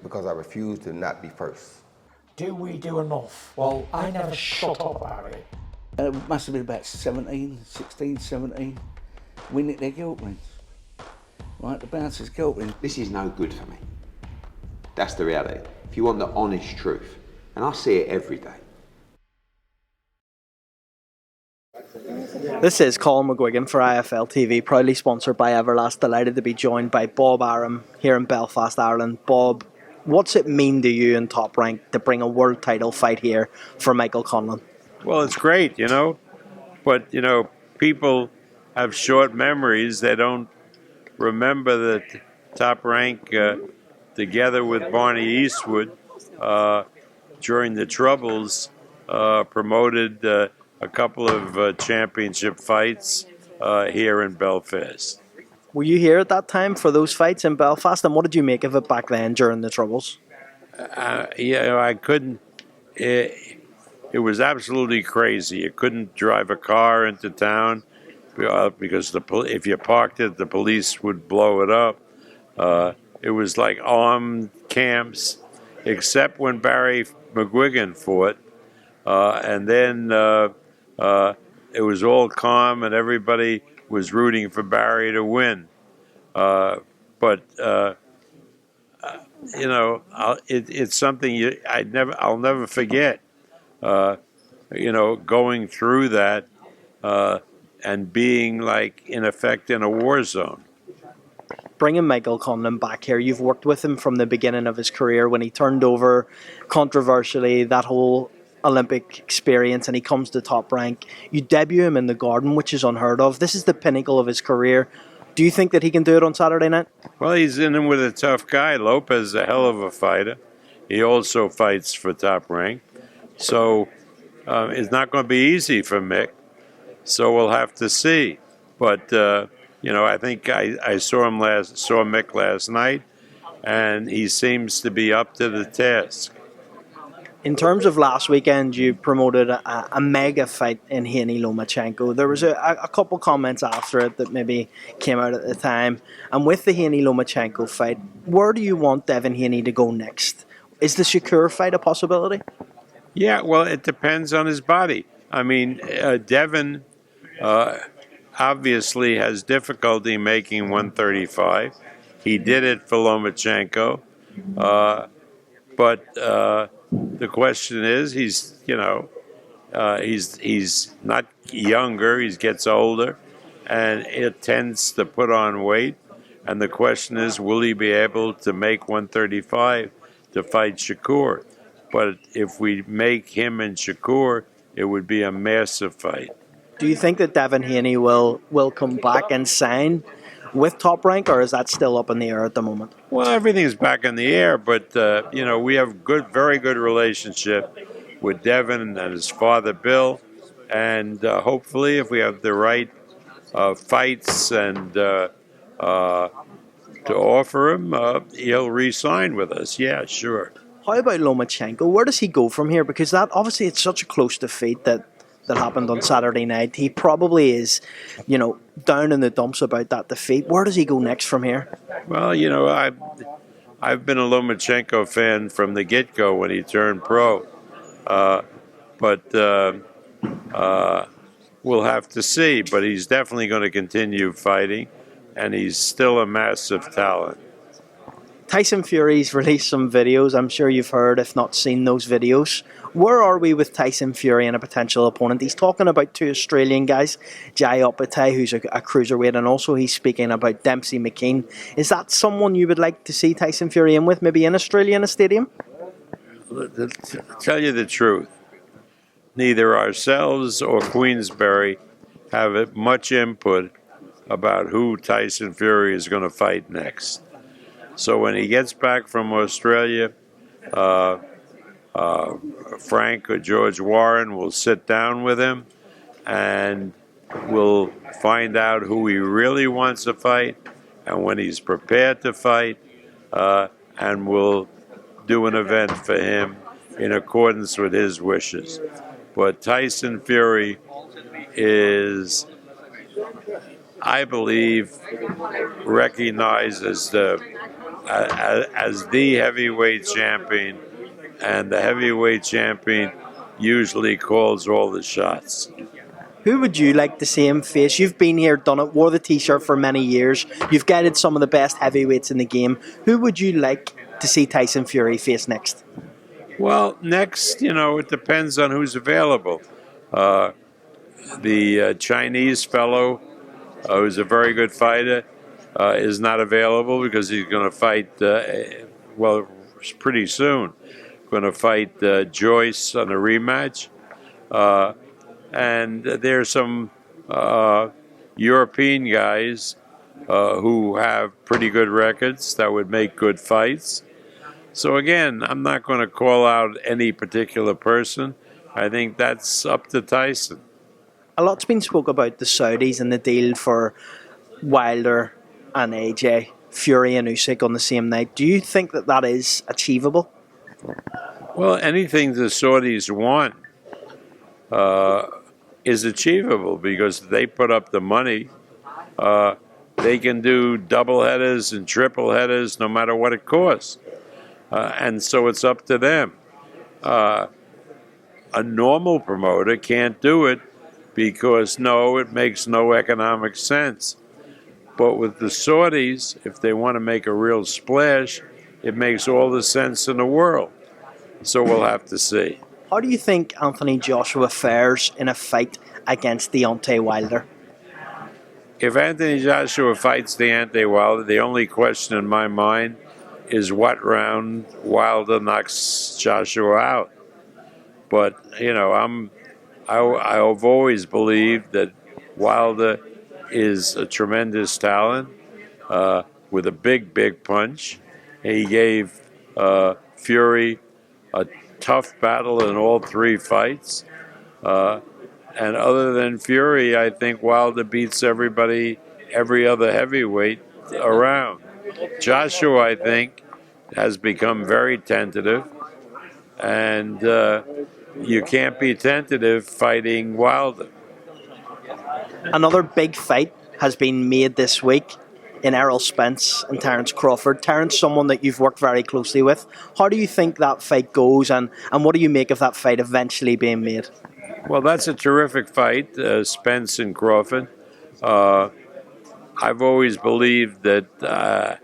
because I refuse to not be first. Do we do enough? Well, I never shut up about it. It must have been about 16, 17. We nicked their guilt rings. Right, the bouncers' guilt rings. This is no good for me. That's the reality. If you want the honest truth, and I see it every day. This is Colm McGuigan for IFL TV, proudly sponsored by Everlast. Delighted to be joined by Bob Arum here in Belfast, Ireland. Bob, what's it mean to you in Top Rank to bring a world title fight here for Michael Conlan? Well, it's great, but, people have short memories. They don't remember that Top Rank, together with Barney Eastwood, during the Troubles, promoted a couple of championship fights here in Belfast. Were you here at that time for those fights in Belfast, and what did you make of it back then during the Troubles? I couldn't. It was absolutely crazy. You couldn't drive a car into town because if you parked it, the police would blow it up. It was like armed camps, except when Barry McGuigan fought, and then it was all calm and everybody was rooting for Barry to win. It's something I'll never forget. Going through that and being like in effect in a war zone. Bringing Michael Conlan back here, you've worked with him from the beginning of his career when he turned over controversially that whole Olympic experience and he comes to Top Rank. You debut him in the Garden, which is unheard of. This is the pinnacle of his career. Do you think that he can do it on Saturday night? Well, he's in him with a tough guy. Lopez is a hell of a fighter. He also fights for Top Rank. So it's not going to be easy for Mick. So we'll have to see. But, I think I saw Mick last night, and he seems to be up to the task. In terms of last weekend, you promoted a mega fight in Haney Lomachenko. There was a couple comments after it that maybe came out at the time. And with the Haney Lomachenko fight, where do you want Devin Haney to go next? Is the Shakur fight a possibility? Yeah, well, it depends on his body. I mean, Devin obviously has difficulty making 135. He did it for Lomachenko. But the question is, he's not younger. He gets older, and it tends to put on weight. And the question is, will he be able to make 135 to fight Shakur? But if we make him and Shakur, it would be a massive fight. Do you think that Devin Haney will come back and sign with Top Rank, or is that still up in the air at the moment? Well, everything's back in the air, but we have very good relationship with Devin and his father Bill, and hopefully, if we have the right fights and to offer him, he'll re-sign with us. Yeah, sure. How about Lomachenko? Where does he go from here? Because that obviously it's such a close defeat that happened on Saturday night. He probably is, down in the dumps about that defeat. Where does he go next from here? Well, I've been a Lomachenko fan from the get-go when he turned pro. But we'll have to see. But he's definitely going to continue fighting, and he's still a massive talent. Tyson Fury's released some videos. I'm sure you've heard, if not seen those videos. Where are we with Tyson Fury and a potential opponent? He's talking about two Australian guys, Jai Opetaia, who's a cruiserweight, and also he's speaking about Dempsey McKean. Is that someone you would like to see Tyson Fury in with, maybe in Australia in a stadium? To tell you the truth, neither ourselves or Queensberry have much input about who Tyson Fury is going to fight next. So when he gets back from Australia, Frank or George Warren will sit down with him and we'll find out who he really wants to fight and when he's prepared to fight, and we'll do an event for him in accordance with his wishes. But Tyson Fury is, I believe, recognized as the as the heavyweight champion, and the heavyweight champion usually calls all the shots. Who would you like to see him face? You've been here, done it, wore the T-shirt for many years. You've guided some of the best heavyweights in the game. Who would you like to see Tyson Fury face next? Well, next, it depends on who's available. The Chinese fellow, who's a very good fighter, is not available because he's going to fight, pretty soon. Going to fight Joyce on a rematch. And there's some European guys who have pretty good records that would make good fights. So again, I'm not going to call out any particular person. I think that's up to Tyson. A lot's been spoke about the Saudis and the deal for Wilder and AJ, Fury and Usyk on the same night. Do you think that that is achievable? Well, anything the Saudis want is achievable because they put up the money. They can do double headers and triple headers no matter what it costs. And so it's up to them. A normal promoter can't do it because, it makes no economic sense. But with the Saudis, if they want to make a real splash, it makes all the sense in the world. So we'll have to see. How do you think Anthony Joshua fares in a fight against Deontay Wilder? If Anthony Joshua fights Deontay Wilder, the only question in my mind is what round Wilder knocks Joshua out. But, I've always believed that Wilder is a tremendous talent with a big punch. He gave Fury a tough battle in all three fights. And other than Fury, I think Wilder beats every other heavyweight around. Joshua, I think, has become very tentative, and you can't be tentative fighting Wilder. Another big fight has been made this week in Errol Spence and Terence Crawford. Terence, someone that you've worked very closely with. How do you think that fight goes, and what do you make of that fight eventually being made? Well, that's a terrific fight, Spence and Crawford. I've always believed that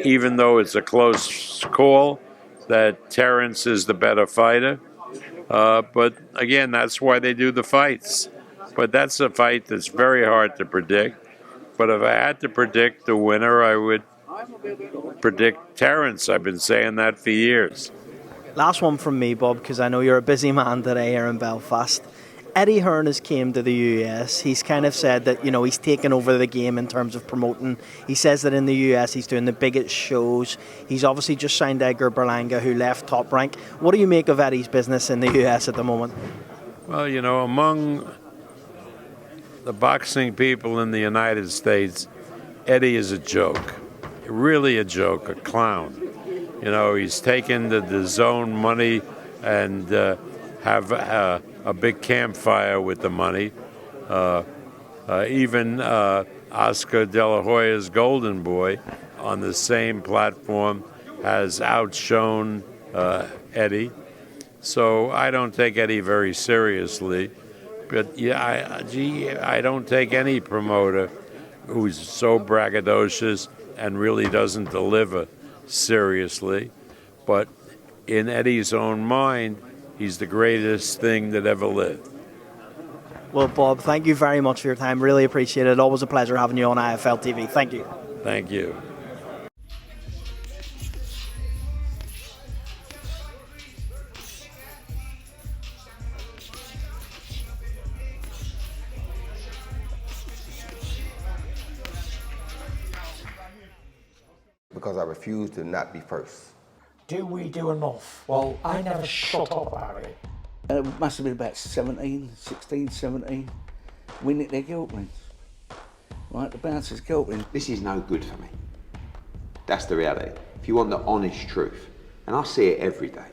even though it's a close call, that Terence is the better fighter. But again, that's why they do the fights. But that's a fight that's very hard to predict. But if I had to predict the winner, I would predict Terence. I've been saying that for years. Last one from me, Bob, because I know you're a busy man today here in Belfast. Eddie Hearn has came to the US. He's kind of said that, he's taken over the game in terms of promoting. He says that in the US he's doing the biggest shows. He's obviously just signed Edgar Berlanga, who left Top Rank. What do you make of Eddie's business in the US at the moment? Well, among the boxing people in the United States, Eddie is a joke. Really a joke, a clown. He's taken the DAZN money and have a big campfire with the money. Even Oscar De La Hoya's Golden Boy on the same platform has outshone Eddie. So I don't take Eddie very seriously. But I don't take any promoter who's so braggadocious and really doesn't deliver seriously. But in Eddie's own mind, he's the greatest thing that ever lived. Well, Bob, thank you very much for your time. Really appreciate it. Always a pleasure having you on IFL TV. Thank you. Thank you. Because I refuse to not be first. Do we do enough? Well, I never shut up about it. It must have been about 16, 17. We nicked their guilt rings. Right, the bouncers' guilt rings. This is no good for me. That's the reality. If you want the honest truth, and I see it every day,